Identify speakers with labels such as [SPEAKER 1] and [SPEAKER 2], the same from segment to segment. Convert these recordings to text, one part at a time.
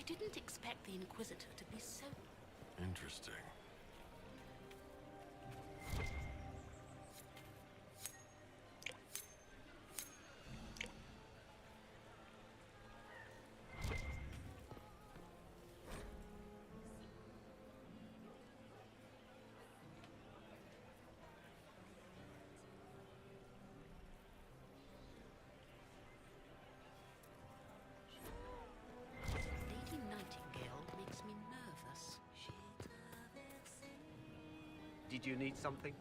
[SPEAKER 1] didn't expect the Inquisitor to be so...
[SPEAKER 2] Interesting.
[SPEAKER 1] Lady Nightingale makes me nervous.
[SPEAKER 3] Did you need something?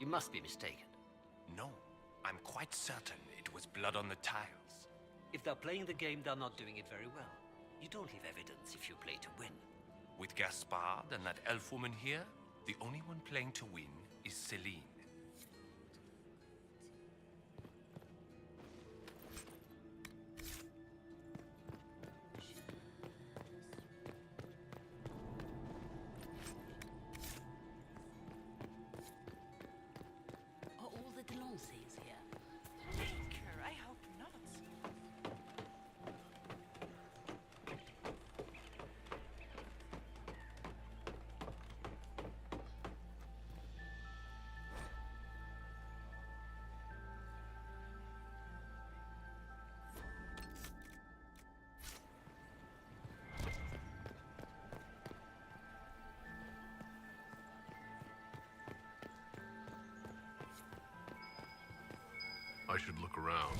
[SPEAKER 3] You must be mistaken.
[SPEAKER 4] No, I'm quite certain it was blood on the tiles.
[SPEAKER 3] If they're playing the game, they're not doing it very well. You don't leave evidence if you play to win.
[SPEAKER 4] With Gaspard and that elf woman here, the only one playing to win is Celine.
[SPEAKER 1] Are all the Delancey's here?
[SPEAKER 5] Maker, I hope not.
[SPEAKER 2] I should look around.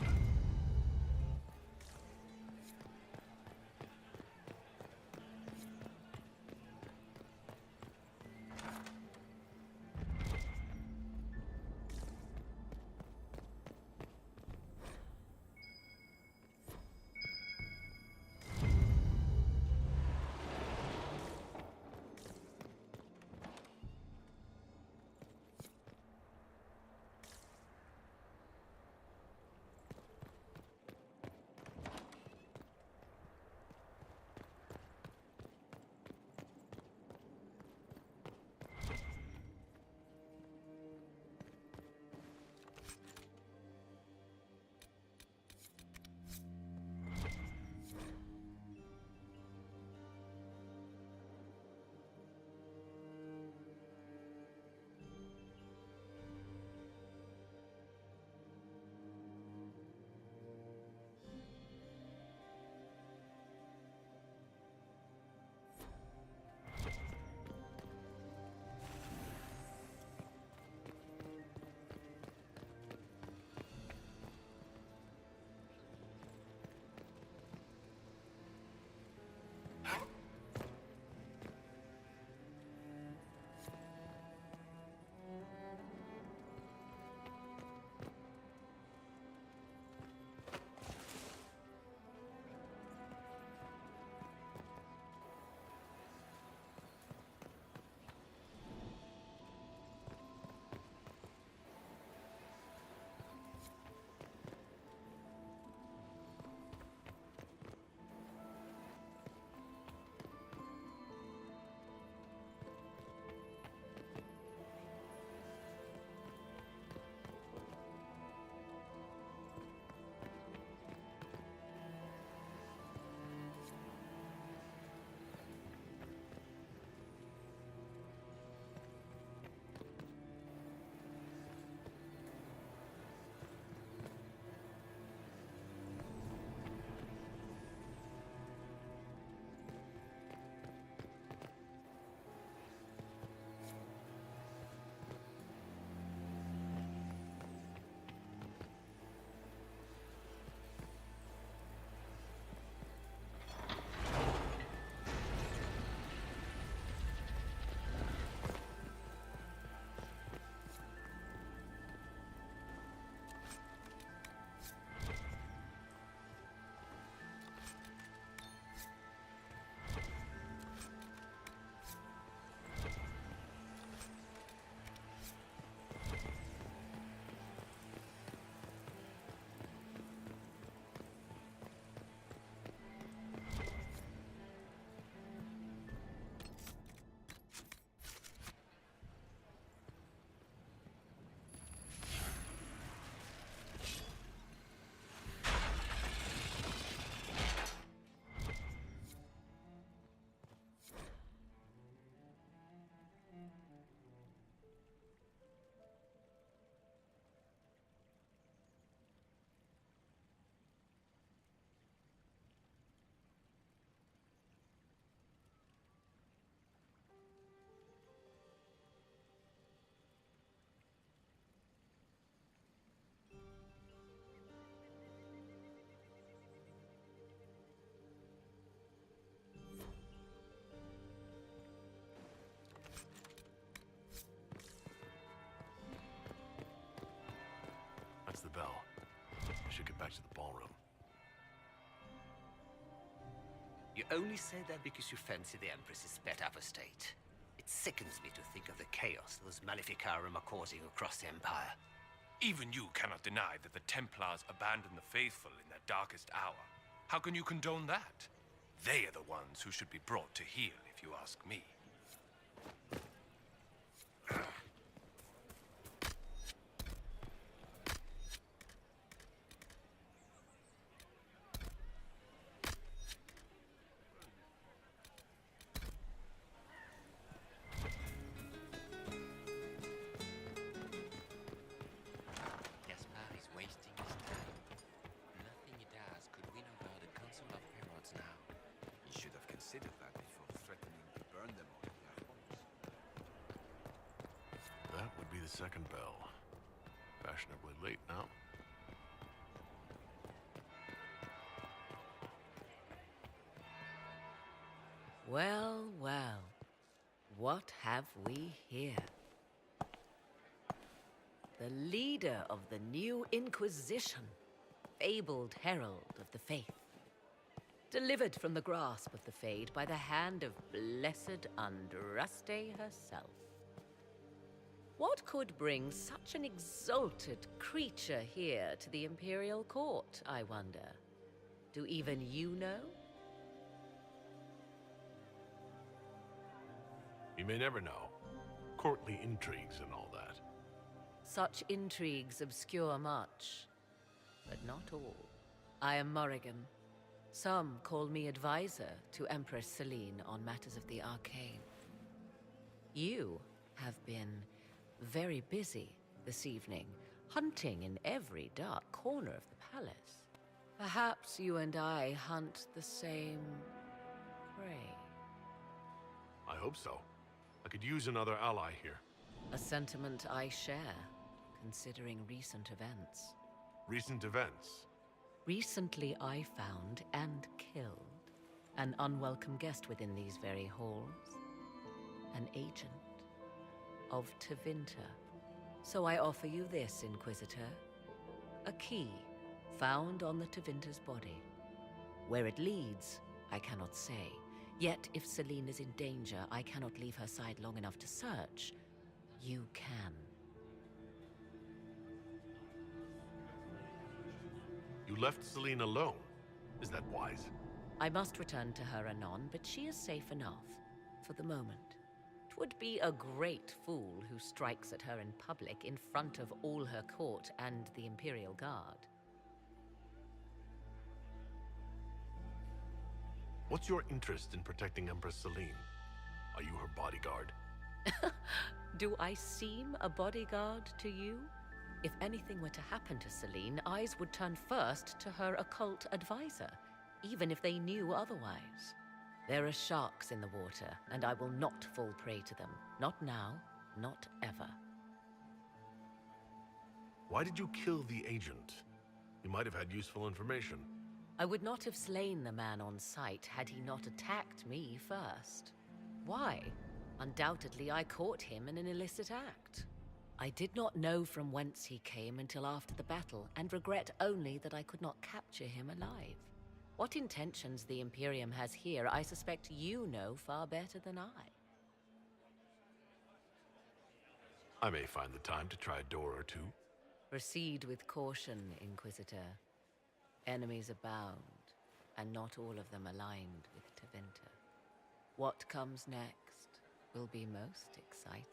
[SPEAKER 2] should get back to the ballroom.
[SPEAKER 3] You only say that because you fancy the Empress's pet apostate. It sickens me to think of the chaos those Maleficarum are causing across the Empire.
[SPEAKER 4] Even you cannot deny that the Templars abandoned the faithful in their darkest hour. How can you condone that? They are the ones who should be brought to heel, if you ask me.
[SPEAKER 6] Gaspard is wasting his time. Nothing he does could win over the Council of Heralds now.
[SPEAKER 7] He should have considered that before threatening to burn them all in their homes.
[SPEAKER 2] That would be the second bell. Fashionably late now.
[SPEAKER 1] Well, well. What have we here? The leader of the new Inquisition, fabled herald of the faith. Delivered from the grasp of the Fade by the hand of blessed Andraste herself. What could bring such an exalted creature here to the Imperial Court, I wonder? Do even you know?
[SPEAKER 2] You may never know. Courtly intrigues and all that.
[SPEAKER 1] Such intrigues obscure much, but not all. I am Morrigan. Some call me advisor to Empress Celine on matters of the arcane. You have been very busy this evening, hunting in every dark corner of the palace. Perhaps you and I hunt the same prey.
[SPEAKER 2] I hope so. I could use another ally here.
[SPEAKER 1] A sentiment I share, considering recent events.
[SPEAKER 2] Recent events.
[SPEAKER 1] Recently I found and killed an unwelcome guest within these very halls. An agent of Tevinter. So I offer you this, Inquisitor. A key found on the Tevinter's body. Where it leads, I cannot say. Yet if Celine is in danger, I cannot leave her side long enough to search. You can.
[SPEAKER 2] You left Celine alone. Is that wise?
[SPEAKER 1] I must return to her anon, but she is safe enough, for the moment. 'Twould be a great fool who strikes at her in public in front of all her court and the Imperial Guard.
[SPEAKER 2] What's your interest in protecting Empress Celine? Are you her bodyguard?
[SPEAKER 1] Do I seem a bodyguard to you? If anything were to happen to Celine, eyes would turn first to her occult advisor, even if they knew otherwise. There are sharks in the water, and I will not fall prey to them. Not now, not ever.
[SPEAKER 2] Why did you kill the agent? You might have had useful information.
[SPEAKER 1] I would not have slain the man on sight had he not attacked me first. Why? Undoubtedly, I caught him in an illicit act. I did not know from whence he came until after the battle, and regret only that I could not capture him alive. What intentions the Imperium has here, I suspect you know far better than I.
[SPEAKER 2] I may find the time to try a door or two.
[SPEAKER 1] Proceed with caution, Inquisitor. Enemies abound, and not all of them aligned with Tevinter. What comes next will be most exciting.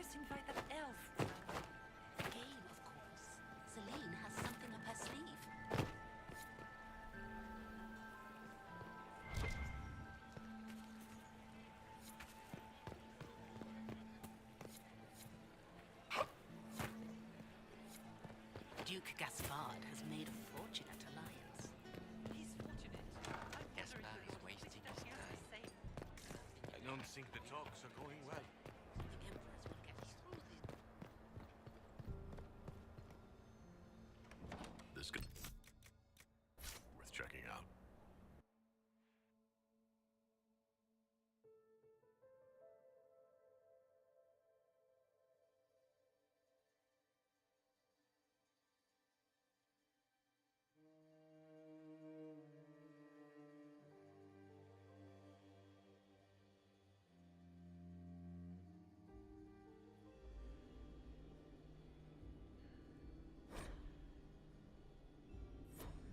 [SPEAKER 5] first invite that elf to
[SPEAKER 8] The game, of course. Celine has something up her sleeve. Duke Gaspard has made a fortune at Alliance.
[SPEAKER 5] He's fortunate. I wonder
[SPEAKER 6] Gaspard
[SPEAKER 5] if
[SPEAKER 6] is
[SPEAKER 5] the
[SPEAKER 6] wasting
[SPEAKER 5] Lord
[SPEAKER 6] his
[SPEAKER 5] feels
[SPEAKER 6] time.
[SPEAKER 5] the same.
[SPEAKER 2] I don't think the talks are going well.
[SPEAKER 8] The Empress will get us through this.
[SPEAKER 2] This could worth checking out.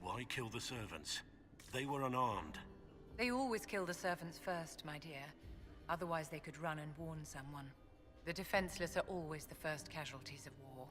[SPEAKER 2] Why kill the servants? They were unarmed.
[SPEAKER 9] They always kill the servants first, my dear. Otherwise they could run and warn someone. The defenseless are always the first casualties of war.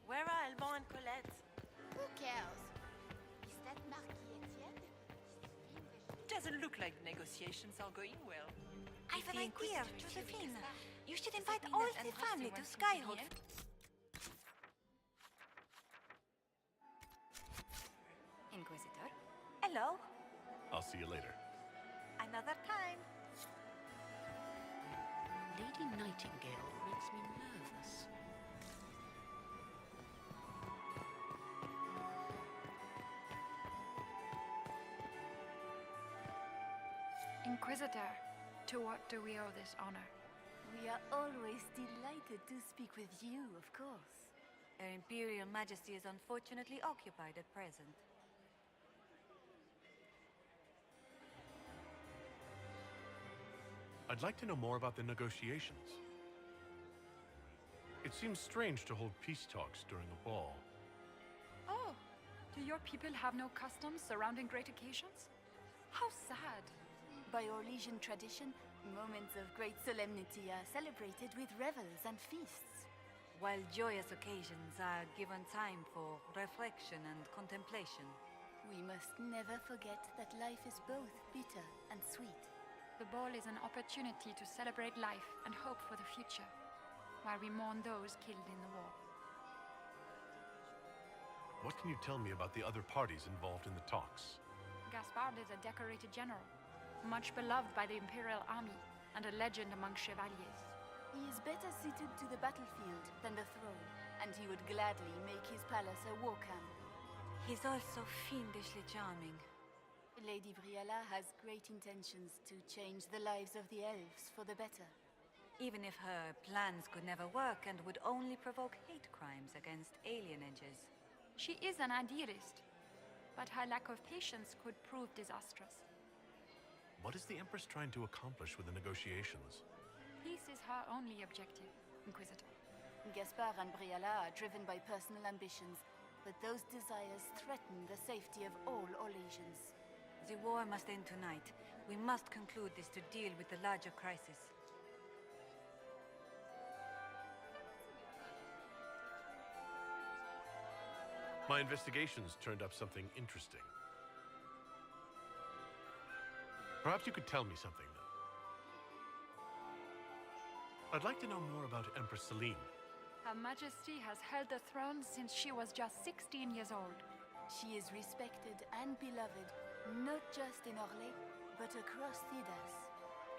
[SPEAKER 5] Where are Alban and Colette?
[SPEAKER 8] Who cares? Is that Marquis Etienne?
[SPEAKER 5] Doesn't look like the negotiations are going well.
[SPEAKER 10] I've
[SPEAKER 5] If
[SPEAKER 10] an
[SPEAKER 5] the
[SPEAKER 10] idea,
[SPEAKER 5] Inquisitor
[SPEAKER 10] Josephine.
[SPEAKER 5] refused
[SPEAKER 10] You should
[SPEAKER 5] Does
[SPEAKER 10] invite
[SPEAKER 5] it mean
[SPEAKER 10] all
[SPEAKER 5] that
[SPEAKER 10] the
[SPEAKER 5] Andraste
[SPEAKER 10] family to
[SPEAKER 5] wants to
[SPEAKER 10] Skyhold.
[SPEAKER 5] see him?
[SPEAKER 10] Inquisitor. Hello.
[SPEAKER 2] I'll see you later.
[SPEAKER 10] Another time.
[SPEAKER 8] Lady Nightingale makes me nervous.
[SPEAKER 11] Inquisitor, to what do we owe this honor?
[SPEAKER 10] We are always delighted to speak with you, of course. Her Imperial Majesty is unfortunately occupied at present.
[SPEAKER 2] I'd like to know more about the negotiations. It seems strange to hold peace talks during a ball.
[SPEAKER 11] Oh, do your people have no customs surrounding great occasions? How sad.
[SPEAKER 10] By Orlesian tradition, moments of great solemnity are celebrated with revels and feasts. While joyous occasions are given time for reflection and contemplation. We must never forget that life is both bitter and sweet.
[SPEAKER 11] The ball is an opportunity to celebrate life and hope for the future, while we mourn those killed in the war.
[SPEAKER 2] What can you tell me about the other parties involved in the talks?
[SPEAKER 11] Gaspard is a decorated general, much beloved by the Imperial army, and a legend among chevaliers.
[SPEAKER 10] He is better suited to the battlefield than the throne, and he would gladly make his palace a war camp. He's also fiendishly charming. Lady Briella has great intentions to change the lives of the elves for the better. Even if her plans could never work and would only provoke hate crimes against alienages.
[SPEAKER 11] She is an idealist, but her lack of patience could prove disastrous.
[SPEAKER 2] What is the Empress trying to accomplish with the negotiations?
[SPEAKER 11] Peace is her only objective, Inquisitor.
[SPEAKER 10] Gaspard and Briella are driven by personal ambitions, but those desires threaten the safety of all Orlesians. The war must end tonight. We must conclude this to deal with the larger crisis.
[SPEAKER 2] My investigations turned up something interesting. Perhaps you could tell me something, then. I'd like to know more about Empress Celine.
[SPEAKER 11] Her Majesty has held the throne since she was just 16 years old.
[SPEAKER 10] She is respected and beloved, not just in Orlais, but across Thedas.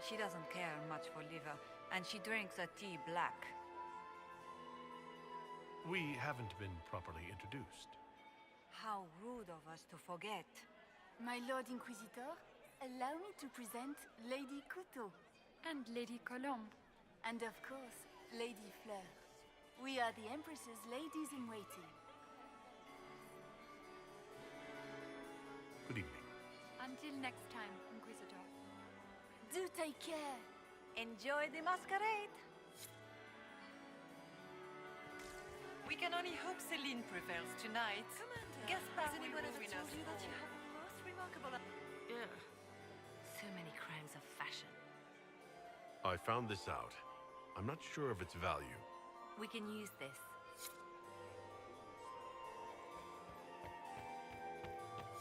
[SPEAKER 5] She doesn't care much for liver, and she drinks her tea black.
[SPEAKER 2] We haven't been properly introduced.
[SPEAKER 5] How rude of us to forget.
[SPEAKER 10] My Lord Inquisitor, allow me to present Lady Couteau.
[SPEAKER 11] And Lady Colombe.
[SPEAKER 10] And of course, Lady Fleur. We are the Empress's ladies-in-waiting.
[SPEAKER 2] Good evening.
[SPEAKER 11] Until next time, Inquisitor.
[SPEAKER 10] Do take care.
[SPEAKER 5] Enjoy the masquerade. We can only hope Celine prevails tonight.
[SPEAKER 8] Commander,
[SPEAKER 5] Gaspard
[SPEAKER 8] has anyone
[SPEAKER 5] will
[SPEAKER 8] ever
[SPEAKER 5] win
[SPEAKER 8] told
[SPEAKER 5] us
[SPEAKER 8] you that you
[SPEAKER 5] all.
[SPEAKER 8] have a most remarkable... Ugh. So many crimes of fashion.
[SPEAKER 2] I found this out. I'm not sure of its value.
[SPEAKER 8] We can use this.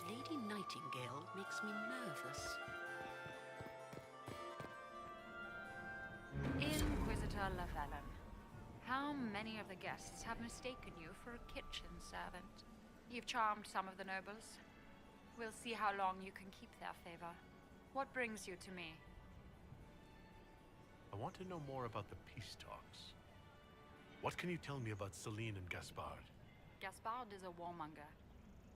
[SPEAKER 1] Lady Nightingale makes me nervous.
[SPEAKER 11] Inquisitor Lavalin, how many of the guests have mistaken you for a kitchen servant? You've charmed some of the nobles. We'll see how long you can keep their favor. What brings you to me?
[SPEAKER 2] I want to know more about the peace talks. What can you tell me about Celine and Gaspard?
[SPEAKER 11] Gaspard is a warmonger.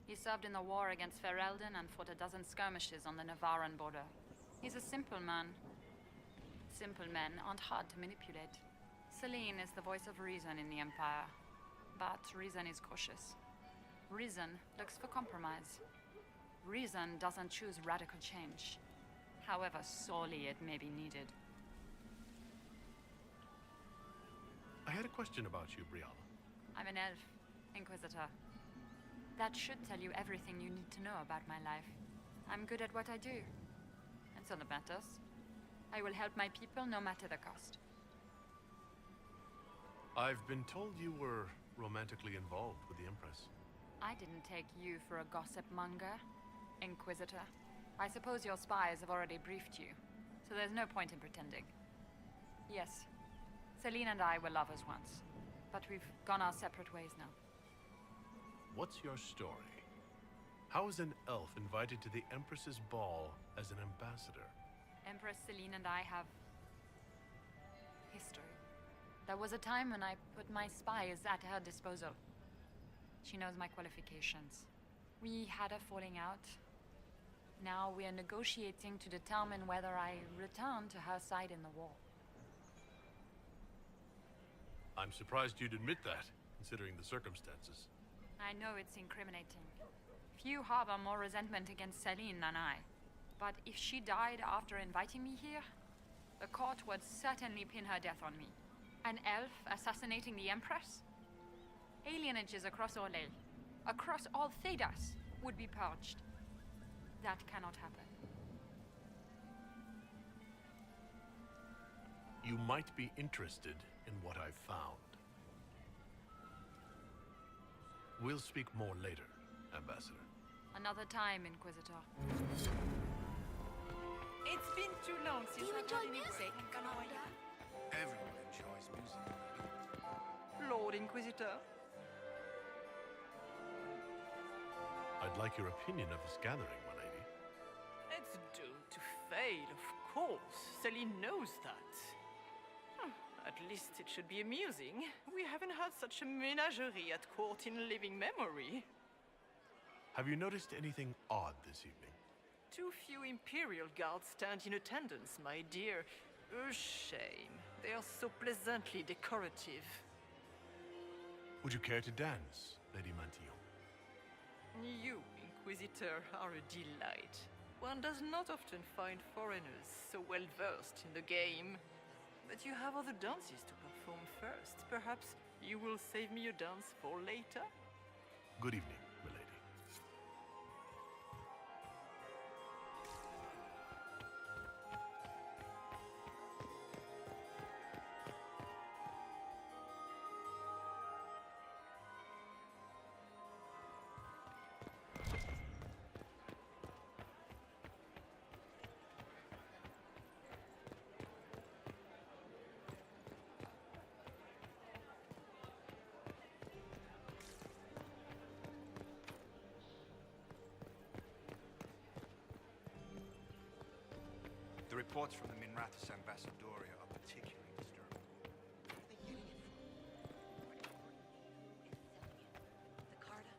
[SPEAKER 11] He served in the war against Ferelden and fought a dozen skirmishes on the Navarran border. He's a simple man. Simple men aren't hard to manipulate. Celine is the voice of reason in the Empire. But reason is cautious. Reason looks for compromise. Reason doesn't choose radical change, however sorely it may be needed.
[SPEAKER 2] I had a question about you, Brianna.
[SPEAKER 11] I'm an elf, Inquisitor. That should tell you everything you need to know about my life. I'm good at what I do. And so that matters. I will help my people no matter the cost.
[SPEAKER 2] I've been told you were romantically involved with the Empress.
[SPEAKER 11] I didn't take you for a gossip monger, Inquisitor. I suppose your spies have already briefed you, so there's no point in pretending. Yes, Celine and I were lovers once, but we've gone our separate ways now.
[SPEAKER 2] What's your story? How is an elf invited to the Empress's ball as an ambassador?
[SPEAKER 11] Empress Celine and I have... history. There was a time when I put my spies at her disposal. She knows my qualifications. We had a falling out. Now we are negotiating to determine whether I return to her side in the war.
[SPEAKER 2] I'm surprised you'd admit that, considering the circumstances.
[SPEAKER 11] I know it's incriminating. Few harbor more resentment against Celine than I. But if she died after inviting me here, the court would certainly pin her death on me. An elf assassinating the Empress? Alienages across Orlais, across all Thedas, would be purged. That cannot happen.
[SPEAKER 2] You might be interested in what I've found. We'll speak more later, Ambassador.
[SPEAKER 11] Another time, Inquisitor.
[SPEAKER 5] It's been too long
[SPEAKER 10] Do
[SPEAKER 5] since
[SPEAKER 10] you
[SPEAKER 5] I've
[SPEAKER 10] enjoy
[SPEAKER 5] had any
[SPEAKER 10] music,
[SPEAKER 5] break.
[SPEAKER 10] Commander?
[SPEAKER 7] Everyone enjoys music.
[SPEAKER 5] Lord Inquisitor.
[SPEAKER 2] I'd like your opinion of this gathering, my lady.
[SPEAKER 5] It's doomed to fail, of course. Celine knows that. At least it should be amusing. We haven't had such a menagerie at court in living memory.
[SPEAKER 2] Have you noticed anything odd this evening?
[SPEAKER 5] Too few Imperial guards stand in attendance, my dear. A shame. They are so pleasantly decorative.
[SPEAKER 2] Would you care to dance, Lady Mantillon?
[SPEAKER 5] You, Inquisitor, are a delight. One does not often find foreigners so well versed in the game. But you have other dances to perform first. Perhaps you will save me a dance for later?
[SPEAKER 2] Good evening, milady.
[SPEAKER 7] The reports from the Minrathous Ambassadoria are particularly disturbing.
[SPEAKER 6] Where are they getting it from?
[SPEAKER 11] The Carter?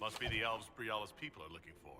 [SPEAKER 2] Must be the elves Briala's people are looking for.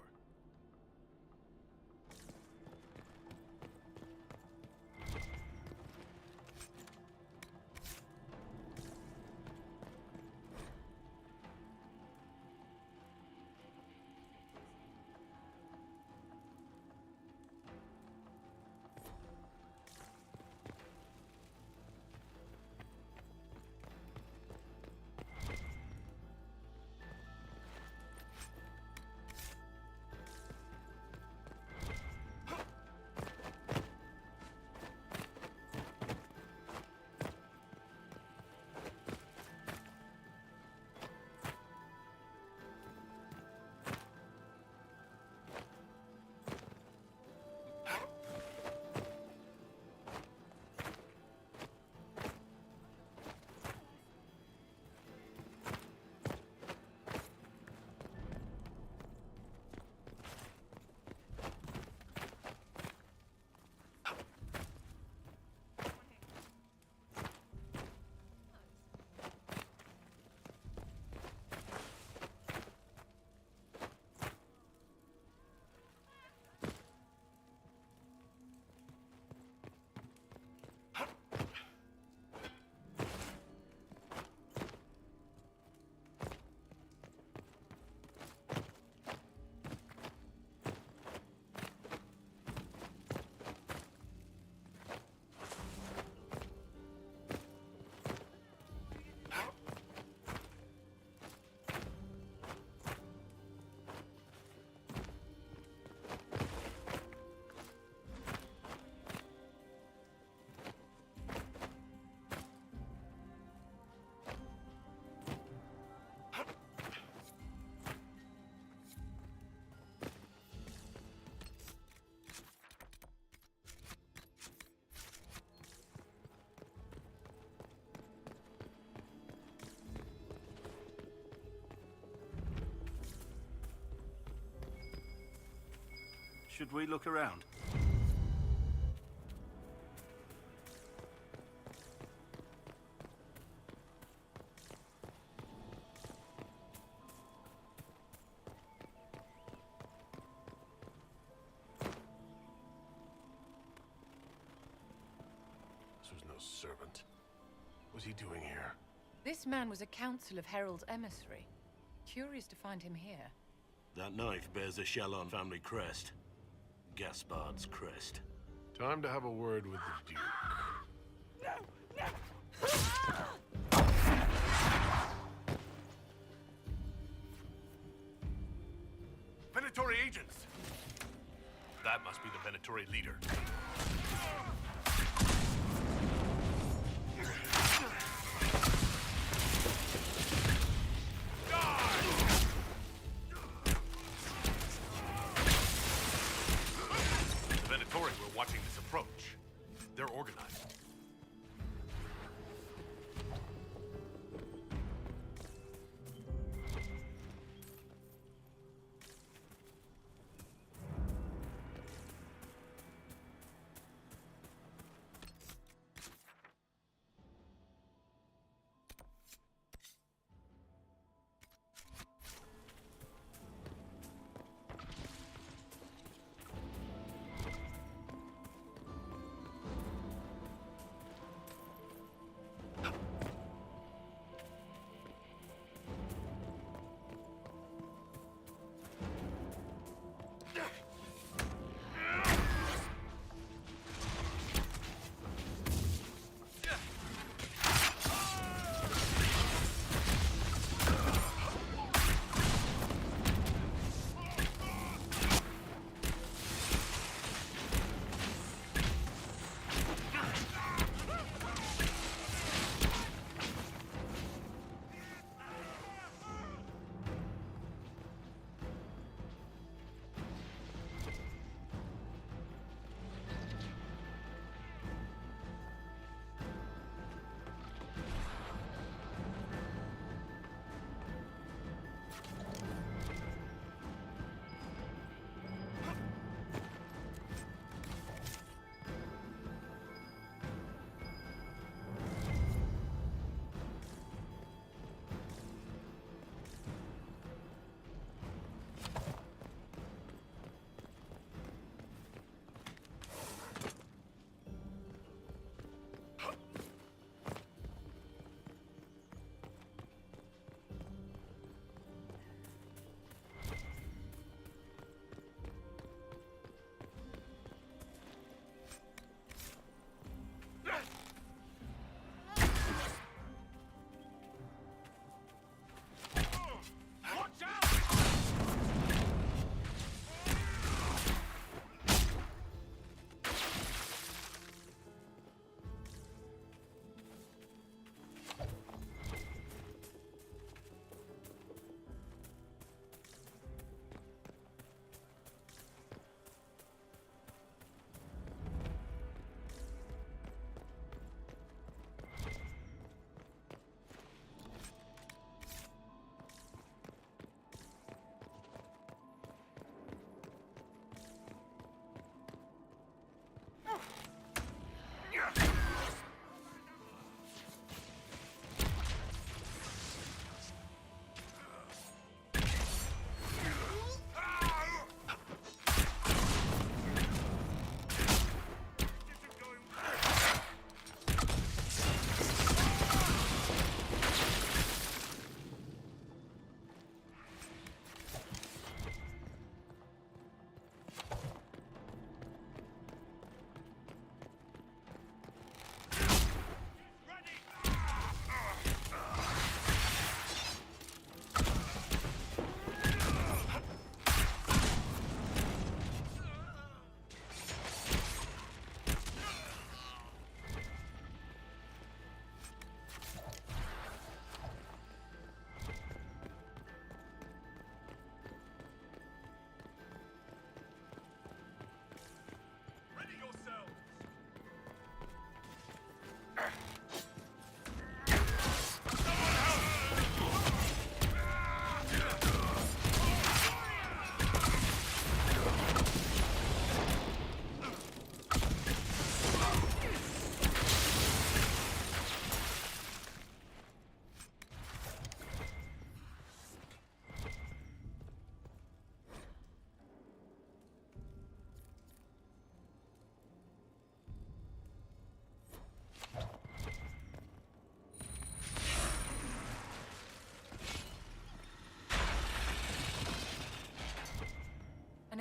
[SPEAKER 12] Should we look around?
[SPEAKER 2] This was no servant. What's he doing here?
[SPEAKER 9] This man was a council of Herald's emissary. Curious to find him here.
[SPEAKER 12] That knife bears a Shallon family crest. Gaspard's crest.
[SPEAKER 2] Time to have a word with the Duke. Venatori agents! That must be the Venatori leader. The Venatori were watching this approach. They're organized.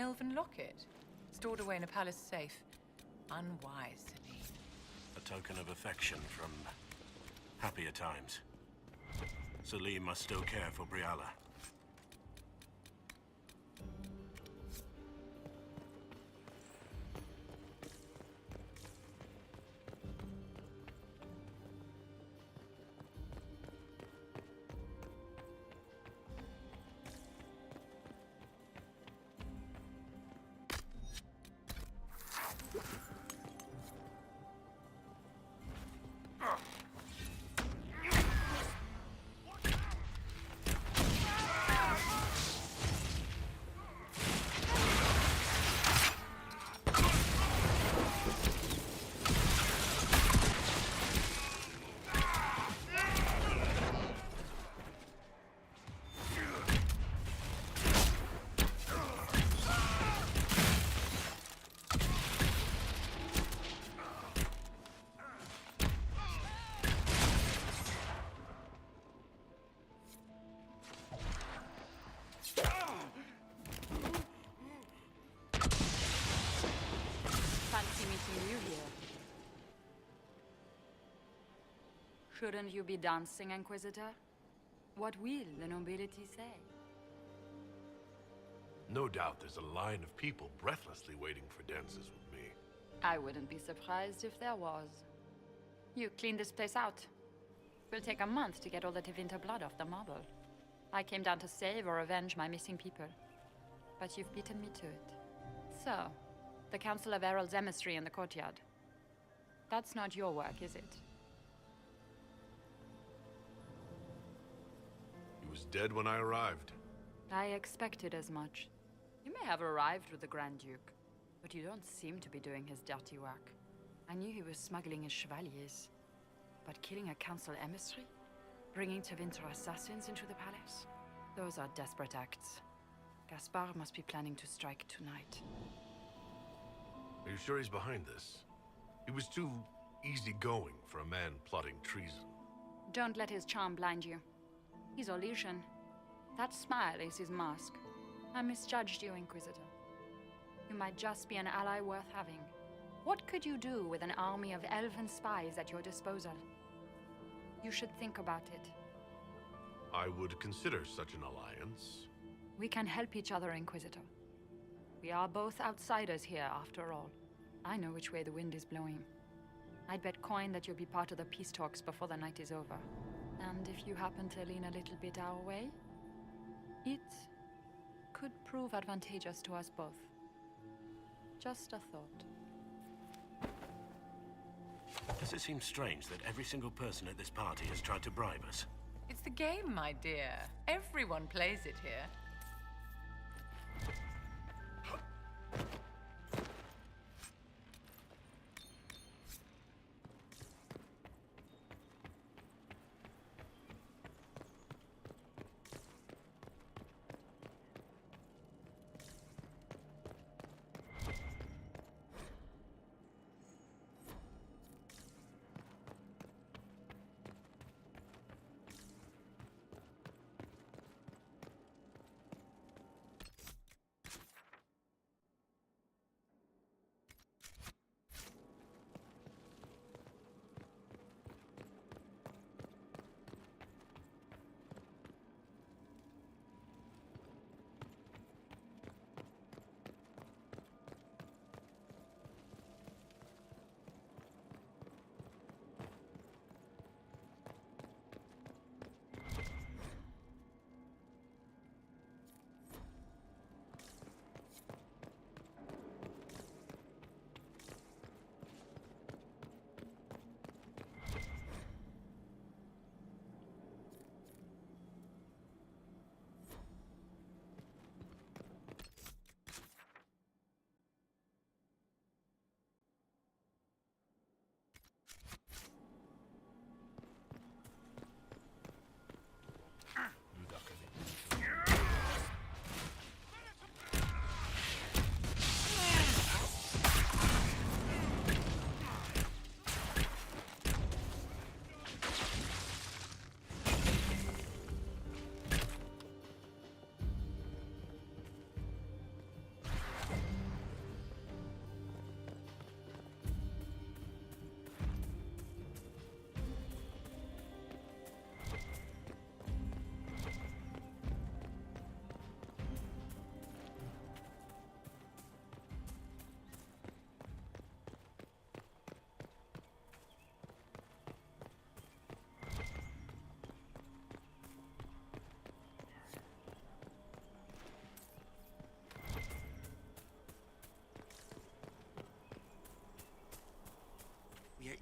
[SPEAKER 9] elven locket, stored away in a palace safe. Unwise, Celine.
[SPEAKER 12] A token of affection from happier times. Celine must still care for Briala.
[SPEAKER 11] Shouldn't you be dancing, Inquisitor? What will the nobility say?
[SPEAKER 2] No doubt there's a line of people breathlessly waiting for dances with me.
[SPEAKER 11] I wouldn't be surprised if there was. You clean this place out. Will take a month to get all the Tevinter blood off the marble. I came down to save or avenge my missing people. But you've beaten me to it. So, the Council of Herald's emissary in the courtyard. That's not your work, is it?
[SPEAKER 2] He was dead when I arrived.
[SPEAKER 11] I expected as much. You may have arrived with the Grand Duke, but you don't seem to be doing his dirty work. I knew he was smuggling his chevaliers. But killing a council emissary? Bringing Tevinter assassins into the palace? Those are desperate acts. Gaspard must be planning to strike tonight.
[SPEAKER 2] Are you sure he's behind this? He was too easygoing for a man plotting treason.
[SPEAKER 11] Don't let his charm blind you. He's Orlesian. That smile is his mask. I misjudged you, Inquisitor. You might just be an ally worth having. What could you do with an army of elven spies at your disposal? You should think about it.
[SPEAKER 2] I would consider such an alliance.
[SPEAKER 11] We can help each other, Inquisitor. We are both outsiders here, after all. I know which way the wind is blowing. I'd bet coin that you'll be part of the peace talks before the night is over. And if you happen to lean a little bit our way, it could prove advantageous to us both. Just a thought.
[SPEAKER 12] Does it seem strange that every single person at this party has tried to bribe us?
[SPEAKER 9] It's the game, my dear. Everyone plays it here.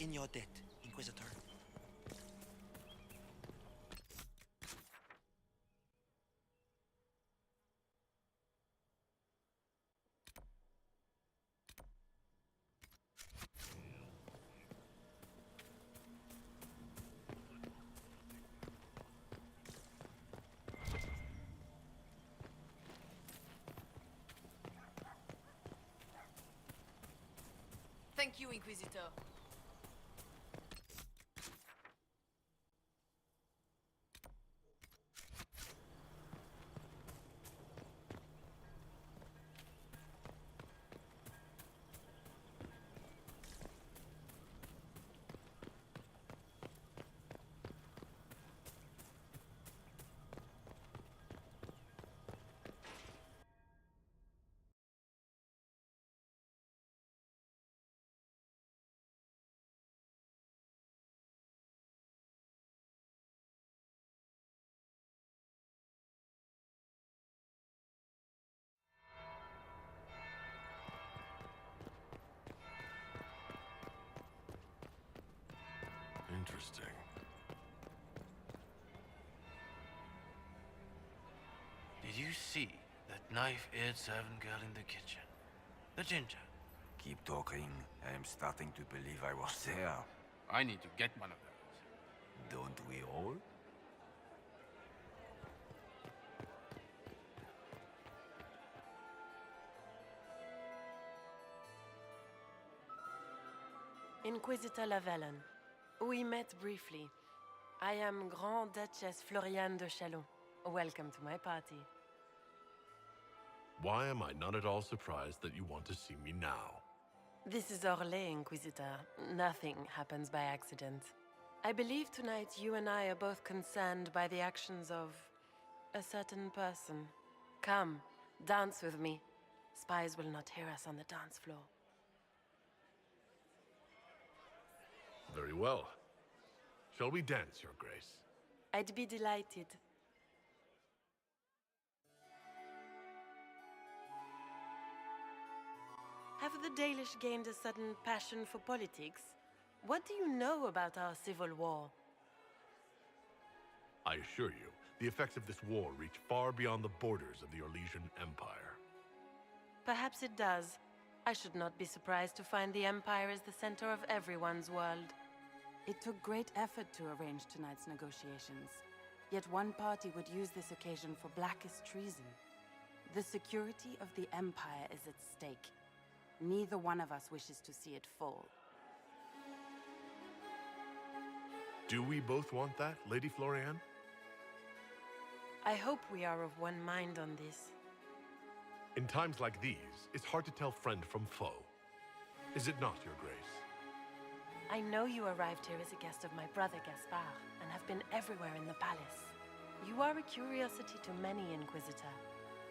[SPEAKER 6] in your debt, Inquisitor.
[SPEAKER 5] Thank you, Inquisitor.
[SPEAKER 2] Interesting.
[SPEAKER 13] Did you see that knife-eared servant girl in the kitchen? The ginger.
[SPEAKER 7] Keep talking. I am starting to believe I was there.
[SPEAKER 13] I need to get one of those.
[SPEAKER 7] Don't we all?
[SPEAKER 14] Inquisitor Lavalin. We met briefly. I am Grand Duchess Floriane de Chalon. Welcome to my party.
[SPEAKER 2] Why am I not at all surprised that you want to see me now?
[SPEAKER 14] This is Orlais, Inquisitor. Nothing happens by accident. I believe tonight you and I are both concerned by the actions of a certain person. Come, dance with me. Spies will not hear us on the dance floor.
[SPEAKER 2] Very well. Shall we dance, Your Grace?
[SPEAKER 14] I'd be delighted. Have the Dalish gained a sudden passion for politics? What do you know about our civil war?
[SPEAKER 2] I assure you, the effects of this war reach far beyond the borders of the Orlesian Empire.
[SPEAKER 14] Perhaps it does. I should not be surprised to find the Empire is the center of everyone's world.
[SPEAKER 15] It took great effort to arrange tonight's negotiations. Yet one party would use this occasion for blackest treason. The security of the Empire is at stake. Neither one of us wishes to see it fall.
[SPEAKER 2] Do we both want that, Lady Floriane?
[SPEAKER 14] I hope we are of one mind on this.
[SPEAKER 2] In times like these, it's hard to tell friend from foe. Is it not, Your Grace?
[SPEAKER 14] I know you arrived here as a guest of my brother Gaspard, and have been everywhere in the palace. You are a curiosity to many, Inquisitor,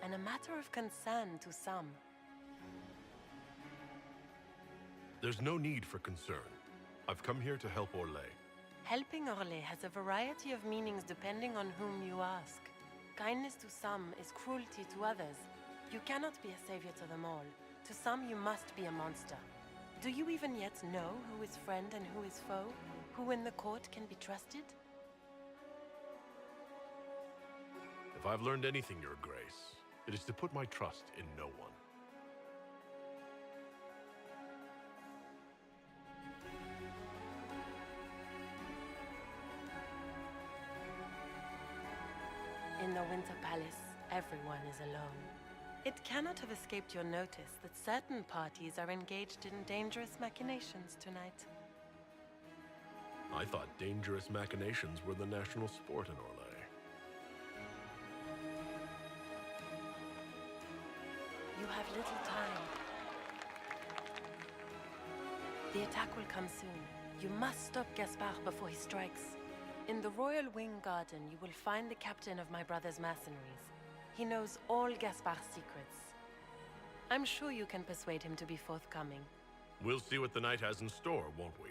[SPEAKER 14] and a matter of concern to some.
[SPEAKER 2] There's no need for concern. I've come here to help Orlais.
[SPEAKER 14] Helping Orlais has a variety of meanings depending on whom you ask. Kindness to some is cruelty to others. You cannot be a savior to them all. To some, you must be a monster. Do you even yet know who is friend and who is foe? Who in the court can be trusted?
[SPEAKER 2] If I've learned anything, Your Grace, it is to put my trust in no one.
[SPEAKER 14] In the Winter Palace, everyone is alone. It cannot have escaped your notice that certain parties are engaged in dangerous machinations tonight.
[SPEAKER 2] I thought dangerous machinations were the national sport in Orlais.
[SPEAKER 14] You have little time. The attack will come soon. You must stop Gaspard before he strikes. In the Royal Wing Garden, you will find the captain of my brother's mercenaries. He knows all Gaspard's secrets. I'm sure you can persuade him to be forthcoming.
[SPEAKER 2] We'll see what the night has in store, won't we?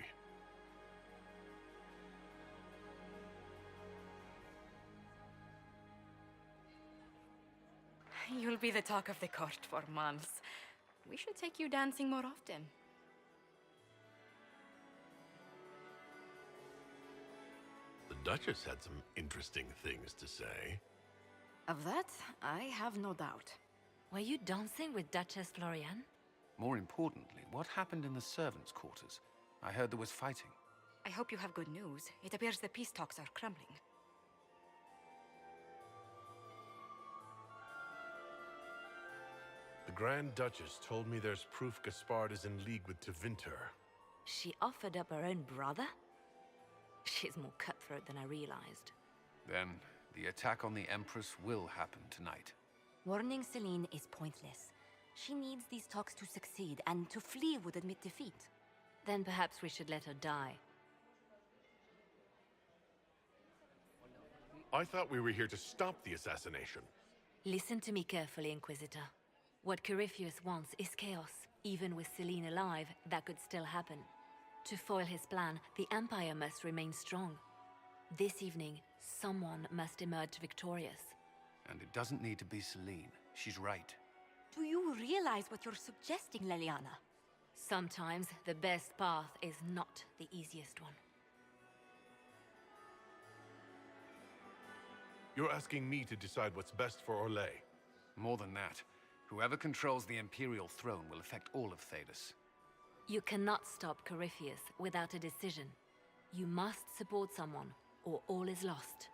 [SPEAKER 16] You'll be the talk of the court for months. We should take you dancing more often.
[SPEAKER 2] Duchess had some interesting things to say.
[SPEAKER 16] Of that, I have no doubt.
[SPEAKER 1] Were you dancing with Duchess Florian?
[SPEAKER 7] More importantly, what happened in the servants' quarters? I heard there was fighting.
[SPEAKER 16] I hope you have good news. It appears the peace talks are crumbling.
[SPEAKER 2] The Grand Duchess told me there's proof Gaspard is in league with Tevinter.
[SPEAKER 1] She offered up her own brother? She's more cutthroat than I realized.
[SPEAKER 7] Then, the attack on the Empress will happen tonight.
[SPEAKER 16] Warning Celine is pointless. She needs these talks to succeed, and to flee would admit defeat.
[SPEAKER 1] Then perhaps we should let her die.
[SPEAKER 2] I thought we were here to stop the assassination.
[SPEAKER 1] Listen to me carefully, Inquisitor. What Corypheus wants is chaos. Even with Celine alive, that could still happen. To foil his plan, the Empire must remain strong. This evening, someone must emerge victorious.
[SPEAKER 7] And it doesn't need to be Celine. She's right.
[SPEAKER 16] Do you realize what you're suggesting, Leliana?
[SPEAKER 1] Sometimes the best path is not the easiest one.
[SPEAKER 2] You're asking me to decide what's best for Orlais.
[SPEAKER 7] More than that, whoever controls the Imperial throne will affect all of Thedas.
[SPEAKER 1] You cannot stop Corypheus without a decision. You must support someone, or all is lost.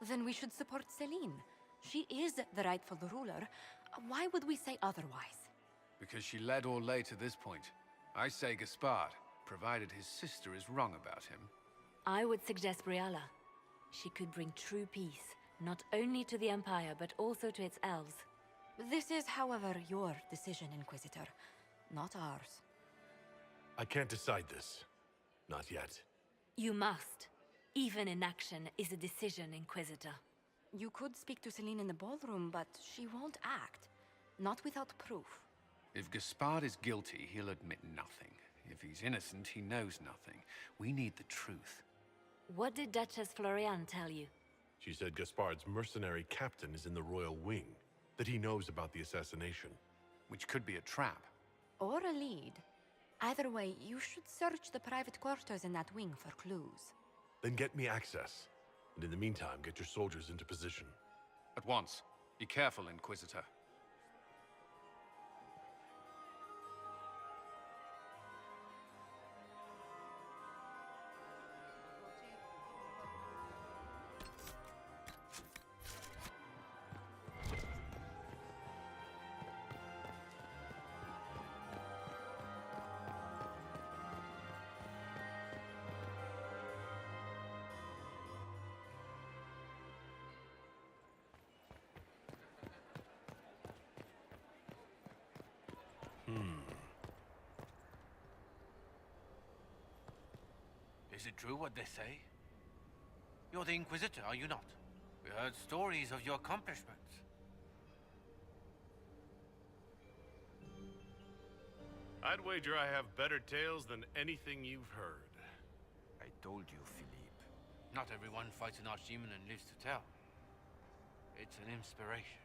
[SPEAKER 16] Then we should support Celine. She is the rightful ruler. Why would we say otherwise?
[SPEAKER 7] Because she led Orlais to this point. I say Gaspard, provided his sister is wrong about him.
[SPEAKER 1] I would suggest Briala. She could bring true peace, not only to the Empire, but also to its elves.
[SPEAKER 16] This is, however, your decision, Inquisitor, not ours.
[SPEAKER 2] I can't decide this. Not yet.
[SPEAKER 1] You must. Even inaction is a decision, Inquisitor.
[SPEAKER 16] You could speak to Celine in the ballroom, but she won't act. Not without proof.
[SPEAKER 7] If Gaspard is guilty, he'll admit nothing. If he's innocent, he knows nothing. We need the truth.
[SPEAKER 1] What did Duchess Florian tell you?
[SPEAKER 2] She said Gaspard's mercenary captain is in the royal wing, that he knows about the assassination.
[SPEAKER 7] Which could be a trap.
[SPEAKER 16] Or a lead. Either way, you should search the private quarters in that wing for clues.
[SPEAKER 2] Then get me access. And in the meantime, get your soldiers into position.
[SPEAKER 7] At once. Be careful, Inquisitor.
[SPEAKER 13] Is it true what they say? You're the Inquisitor, are you not? We heard stories of your accomplishments.
[SPEAKER 2] I'd wager I have better tales than anything you've heard.
[SPEAKER 7] I told you, Philippe.
[SPEAKER 13] Not everyone fights an archdemon and lives to tell. It's an inspiration.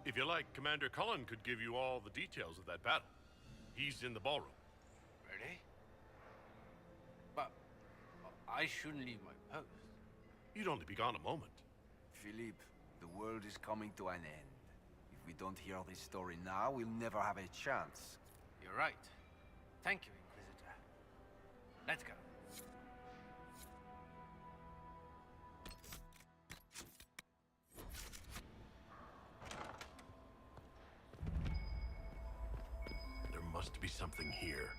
[SPEAKER 2] If you like, Commander Cullen could give you all the details of that battle. He's in the ballroom.
[SPEAKER 13] Really? But I shouldn't leave my post.
[SPEAKER 2] You'd only be gone a moment.
[SPEAKER 7] Philippe, the world is coming to an end. If we don't hear this story now, we'll never have a chance.
[SPEAKER 13] You're right. Thank you, Inquisitor. Let's go.
[SPEAKER 2] There must be something here.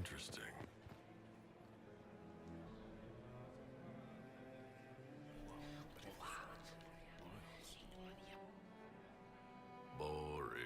[SPEAKER 2] Interesting. Boring.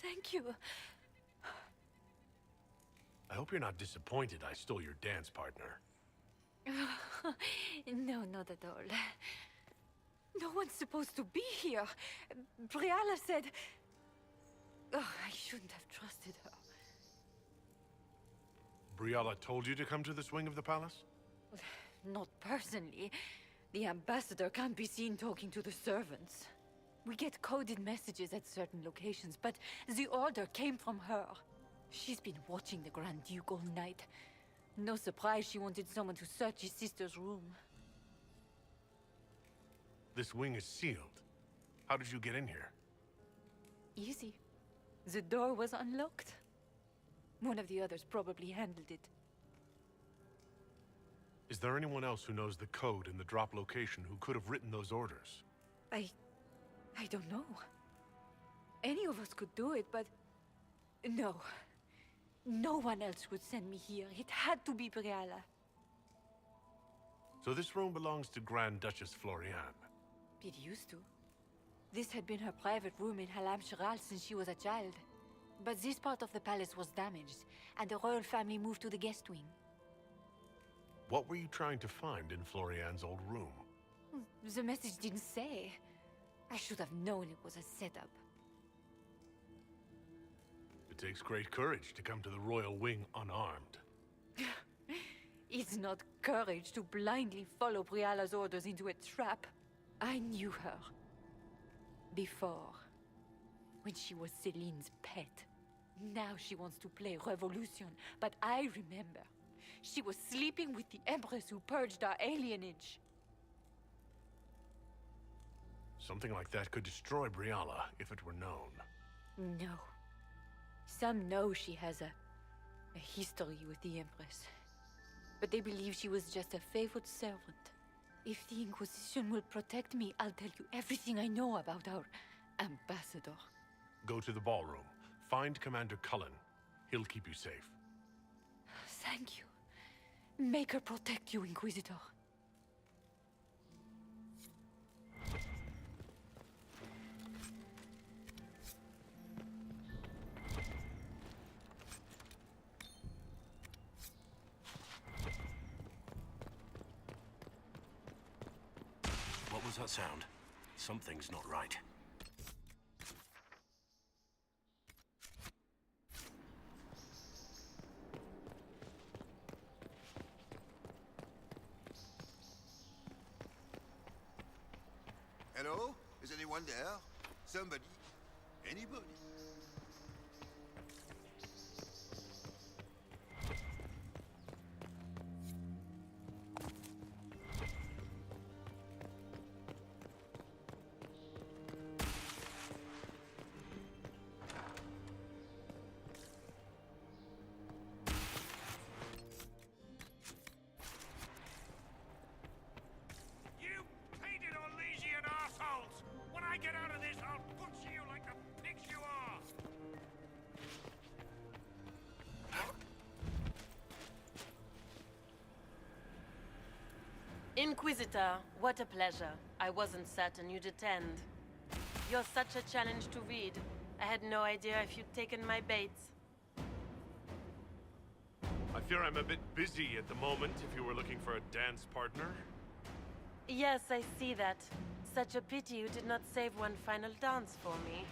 [SPEAKER 16] Thank you.
[SPEAKER 2] I hope you're not disappointed I stole your dance partner.
[SPEAKER 16] No, not at all. No one's supposed to be here. Briala said... Oh, I shouldn't have trusted her.
[SPEAKER 2] Briala told you to come to this wing of the palace?
[SPEAKER 16] Not personally. The ambassador can't be seen talking to the servants. We get coded messages at certain locations, but the order came from her. She's been watching the Grand Duke all night. No surprise she wanted someone to search his sister's room.
[SPEAKER 2] This wing is sealed. How did you get in here?
[SPEAKER 16] Easy. The door was unlocked. One of the others probably handled it.
[SPEAKER 2] Is there anyone else who knows the code and the drop location who could have written those orders?
[SPEAKER 16] I don't know. Any of us could do it, but... No. No one else would send me here. It had to be Briala.
[SPEAKER 2] So this room belongs to Grand Duchess Floriane?
[SPEAKER 16] It used to. This had been her private room in Halam Shiral since she was a child. But this part of the palace was damaged, and the royal family moved to the guest wing.
[SPEAKER 2] What were you trying to find in Florian's old room?
[SPEAKER 16] The message didn't say. I should have known it was a setup.
[SPEAKER 2] It takes great courage to come to the royal wing unarmed.
[SPEAKER 16] It's not courage to blindly follow Briala's orders into a trap. I knew her. Before. When she was Celine's pet. Now she wants to play revolution, but I remember. She was sleeping with the Empress who purged our alienage.
[SPEAKER 2] Something like that could destroy Briala if it were known.
[SPEAKER 16] No. Some know she has a history with the Empress. But they believe she was just a favored servant. If the Inquisition will protect me, I'll tell you everything I know about our ambassador.
[SPEAKER 2] Go to the ballroom. Find Commander Cullen. He'll keep you safe.
[SPEAKER 16] Thank you. Make her protect you, Inquisitor.
[SPEAKER 12] What was that sound? Something's not right.
[SPEAKER 17] Hello? Is anyone there? Somebody? Anybody?
[SPEAKER 14] Inquisitor, what a pleasure. I wasn't certain you'd attend. You're such a challenge to read. I had no idea if you'd taken my bait.
[SPEAKER 2] I fear I'm a bit busy at the moment if you were looking for a dance partner.
[SPEAKER 14] Yes, I see that. Such a pity you did not save one final dance for me.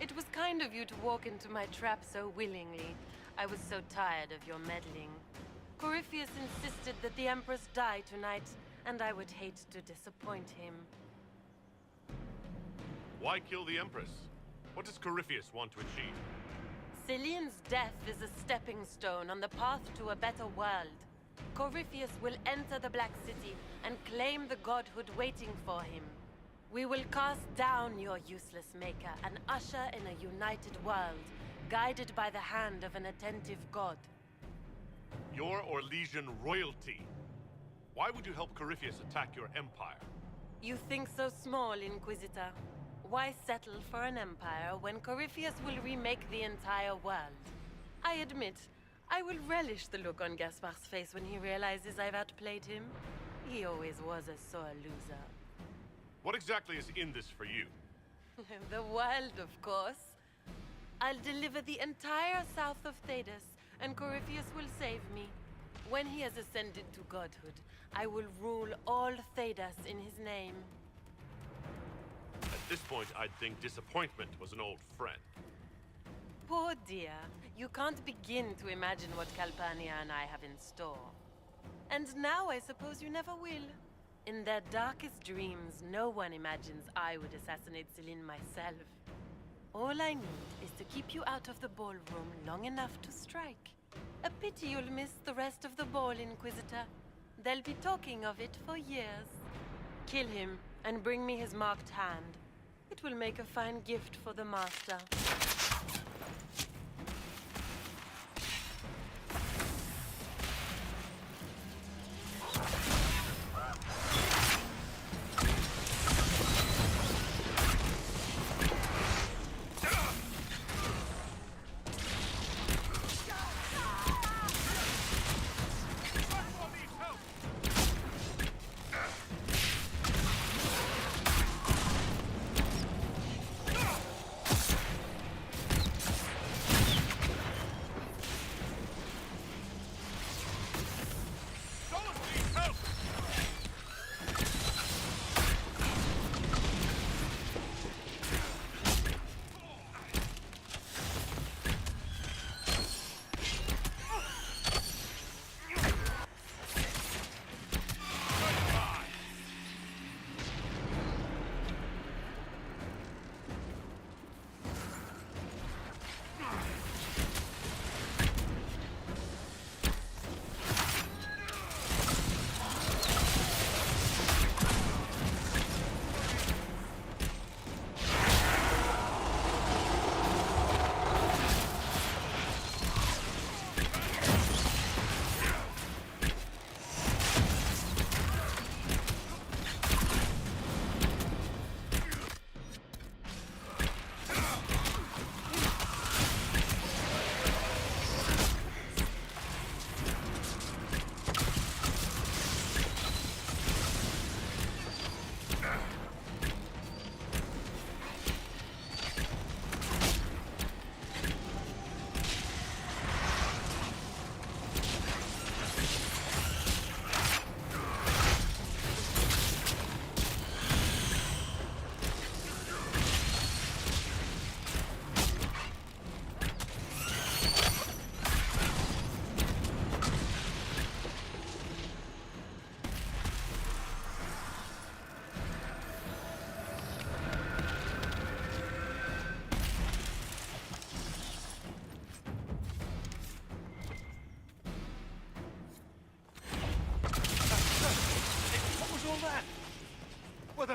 [SPEAKER 14] It was kind of you to walk into my trap so willingly. I was so tired of your meddling. Corypheus insisted that the Empress die tonight, and I would hate to disappoint him.
[SPEAKER 2] Why kill the Empress? What does Corypheus want to achieve?
[SPEAKER 14] Celine's death is a stepping stone on the path to a better world. Corypheus will enter the Black City and claim the godhood waiting for him. We will cast down your useless maker and usher in a united world, guided by the hand of an attentive god.
[SPEAKER 2] Your Orlesian royalty. Why would you help Corypheus attack your empire?
[SPEAKER 14] You think so small, Inquisitor. Why settle for an empire when Corypheus will remake the entire world? I admit, I will relish the look on Gaspar's face when he realizes I've outplayed him. He always was a sore loser.
[SPEAKER 2] What exactly is in this for you?
[SPEAKER 14] The world, of course. I'll deliver the entire south of Thedas, and Corypheus will save me. When he has ascended to godhood, I will rule all Thedas in his name.
[SPEAKER 2] At this point, I'd think disappointment was an old friend.
[SPEAKER 14] Poor dear, you can't begin to imagine what Calpurnia and I have in store. And now I suppose you never will. In their darkest dreams, no one imagines I would assassinate Celine myself. All I need is to keep you out of the ballroom long enough to strike. A pity you'll miss the rest of the ball, Inquisitor. They'll be talking of it for years. Kill him and bring me his marked hand. It will make a fine gift for the Master.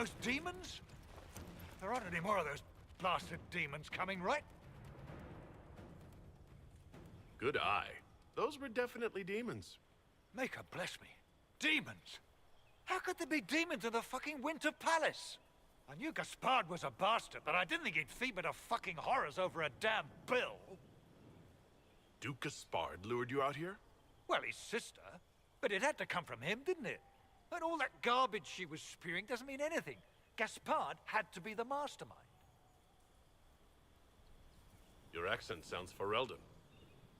[SPEAKER 18] those demons? There aren't any more of those blasted demons coming, right?
[SPEAKER 2] Good eye. Those were definitely demons.
[SPEAKER 18] Maker bless me. Demons? How could there be demons in the fucking Winter Palace? I knew Gaspard was a bastard, but I didn't think he'd feed me to fucking horrors over a damn bill.
[SPEAKER 2] Duke Gaspard lured you out here?
[SPEAKER 18] Well, his sister. But it had to come from him, didn't it? And all that garbage she was spewing doesn't mean anything. Gaspard had to be the mastermind.
[SPEAKER 2] Your accent sounds Ferelden.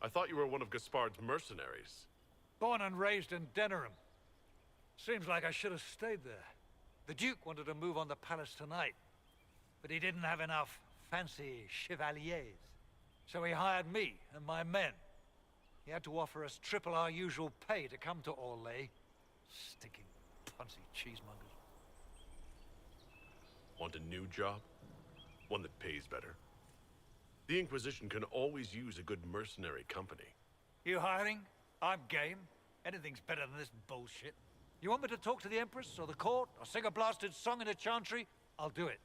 [SPEAKER 2] I thought you were one of Gaspard's mercenaries.
[SPEAKER 18] Born and raised in Denerim. Seems like I should have stayed there. The Duke wanted to move on the palace tonight, but he didn't have enough fancy chevaliers. So he hired me and my men. He had to offer us triple our usual pay to come to Orlais. Stinking punsy cheesemongers.
[SPEAKER 2] Want a new job? One that pays better? The Inquisition can always use a good mercenary company.
[SPEAKER 18] You hiring? I'm game. Anything's better than this bullshit. You want me to talk to the Empress or the court or sing a blasted song in a chantry? I'll do it.